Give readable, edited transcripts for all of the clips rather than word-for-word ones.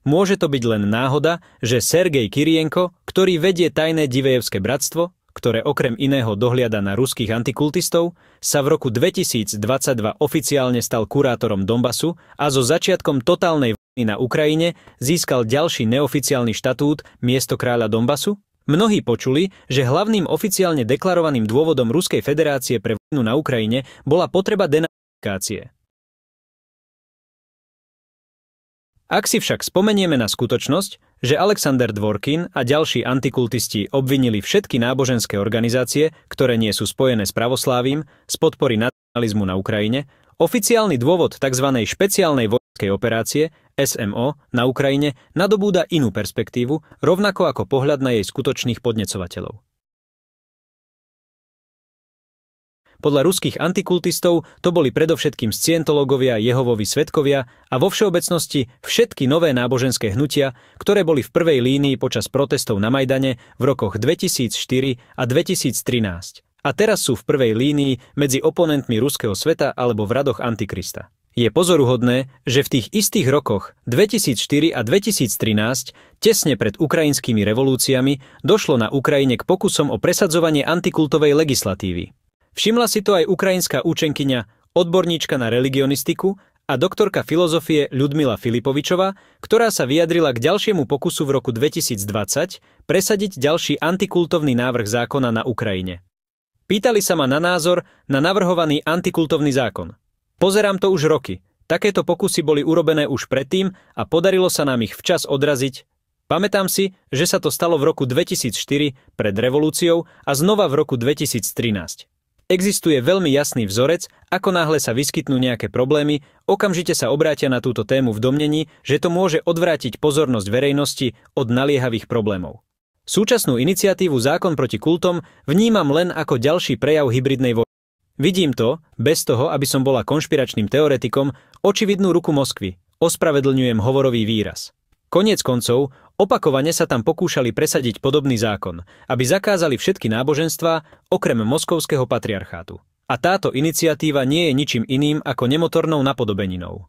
Môže to byť len náhoda, že Sergej Kirienko, ktorý vedie tajné Divejevské bratstvo, ktoré okrem iného dohliada na ruských antikultistov, sa v roku 2022 oficiálne stal kurátorom Donbasu a so začiatkom totálnej vojny na Ukrajine získal ďalší neoficiálny štatút miesto kráľa Donbasu? Mnohí počuli, že hlavným oficiálne deklarovaným dôvodom Ruskej federácie pre vojnu na Ukrajine bola potreba denazifikácie. Ak si však spomenieme na skutočnosť, že Alexander Dvorkin a ďalší antikultisti obvinili všetky náboženské organizácie, ktoré nie sú spojené s pravoslávím, z podpory nacionalizmu na Ukrajine, oficiálny dôvod tzv. Špeciálnej vojenskej operácie SMO na Ukrajine nadobúda inú perspektívu, rovnako ako pohľad na jej skutočných podnecovateľov. Podľa ruských antikultistov to boli predovšetkým scientológovia, Jehovovi svedkovia a vo všeobecnosti všetky nové náboženské hnutia, ktoré boli v prvej línii počas protestov na Majdane v rokoch 2004 a 2013 a teraz sú v prvej línii medzi oponentmi ruského sveta alebo v radoch Antikrista. Je pozoruhodné, že v tých istých rokoch 2004 a 2013, tesne pred ukrajinskými revolúciami, došlo na Ukrajine k pokusom o presadzovanie antikultovej legislatívy. Všimla si to aj ukrajinská účenkyňa, odborníčka na religionistiku a doktorka filozofie Ľudmila Filipovičová, ktorá sa vyjadrila k ďalšiemu pokusu v roku 2020 presadiť ďalší antikultovný návrh zákona na Ukrajine. Pýtali sa ma na názor na navrhovaný antikultovný zákon. Pozerám to už roky. Takéto pokusy boli urobené už predtým a podarilo sa nám ich včas odraziť. Pamätám si, že sa to stalo v roku 2004 pred revolúciou a znova v roku 2013. Existuje veľmi jasný vzorec, ako náhle sa vyskytnú nejaké problémy, okamžite sa obrátia na túto tému v domnení, že to môže odvrátiť pozornosť verejnosti od naliehavých problémov. Súčasnú iniciatívu Zákon proti kultom vnímam len ako ďalší prejav hybridnej vojny. Vidím to, bez toho, aby som bola konšpiračným teoretikom, očividnú ruku Moskvy. Ospravedlňujem hovorový výraz. Koniec koncov, opakovane sa tam pokúšali presadiť podobný zákon, aby zakázali všetky náboženstvá okrem moskovského patriarchátu. A táto iniciatíva nie je ničím iným ako nemotornou napodobeninou.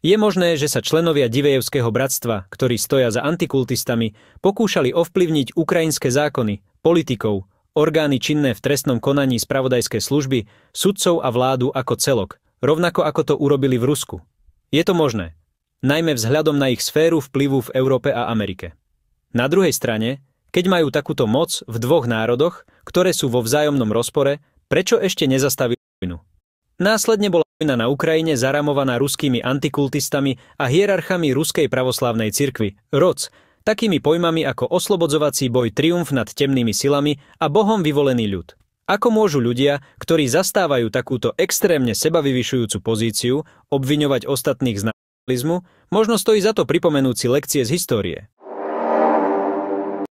Je možné, že sa členovia Divejevského bratstva, ktorí stoja za antikultistami, pokúšali ovplyvniť ukrajinské zákony, politikov, orgány činné v trestnom konaní spravodajskej služby, sudcov a vládu ako celok, rovnako ako to urobili v Rusku. Je to možné. Najmä vzhľadom na ich sféru vplyvu v Európe a Amerike. Na druhej strane, keď majú takúto moc v dvoch národoch, ktoré sú vo vzájomnom rozpore, prečo ešte nezastavili vojnu? Následne bola vojna na Ukrajine zaramovaná ruskými antikultistami a hierarchami Ruskej pravoslávnej cirkvi, ROC, takými pojmami ako oslobodzovací boj, triumf nad temnými silami a Bohom vyvolený ľud. Ako môžu ľudia, ktorí zastávajú takúto extrémne sebavyvyšujúcu pozíciu, obviňovať ostatných z možno stojí za to pripomenúť si lekcie z histórie.